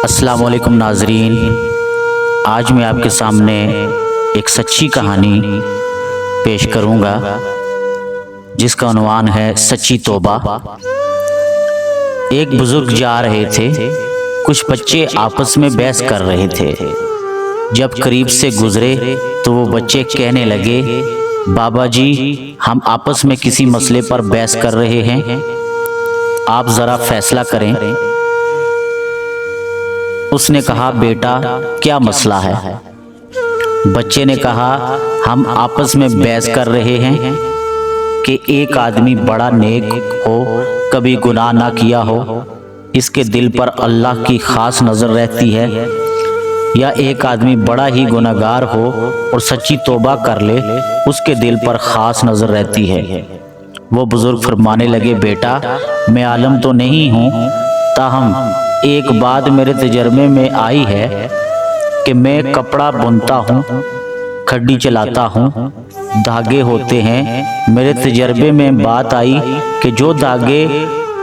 अस्सलाम वालेकुम नाजरीन, आज मैं आपके सामने एक सच्ची कहानी पेश करूंगा जिसका उन्वान है सच्ची तौबा। एक बुजुर्ग जा रहे थे, कुछ बच्चे आपस में बहस कर रहे थे। जब करीब से गुजरे तो वो बच्चे कहने लगे, बाबा जी हम आपस में किसी मसले पर बहस कर रहे हैं, आप ज़रा फैसला करें। उसने कहा, बेटा क्या मसला है? बच्चे ने कहा, हम आपस में बहस कर रहे हैं कि एक आदमी बड़ा नेक हो, कभी गुनाह ना किया हो, इसके दिल पर अल्लाह की खास नज़र रहती है, या एक आदमी बड़ा ही गुनाहगार हो और सच्ची तौबा कर ले, उसके दिल पर खास नज़र रहती है। वो बुजुर्ग फरमाने लगे, बेटा मैं आलम तो नहीं हूँ, ताहम एक बात मेरे तजर्बे में आई है कि मैं कपड़ा बुनता हूँ, खड्डी चलाता हूँ, धागे होते हैं। मेरे तजर्बे में बात आई कि जो धागे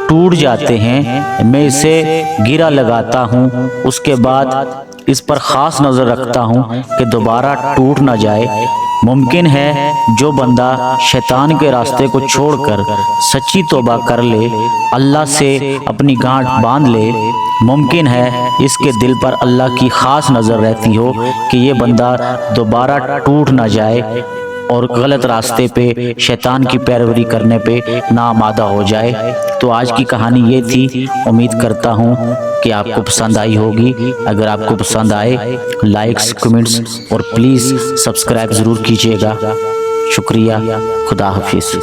टूट जाते हैं मैं इसे गिरा लगाता हूँ, उसके बाद इस पर ख़ास नज़र रखता हूँ कि दोबारा टूट ना जाए। मुमकिन है जो बंदा शैतान के रास्ते को छोड़कर सच्ची तौबा कर ले, अल्लाह से अपनी गांठ बांध ले, मुमकिन है इसके दिल पर अल्लाह की ख़ास नज़र रहती हो कि ये बंदा दोबारा टूट ना जाए और गलत रास्ते पे शैतान की पैरवी करने पे ना आमादा हो जाए। तो आज की कहानी ये थी। उम्मीद करता हूँ कि आपको पसंद आई होगी। अगर आपको पसंद आए, लाइक्स, कमेंट्स और प्लीज़ सब्सक्राइब ज़रूर कीजिएगा। शुक्रिया। खुदा हाफिज़।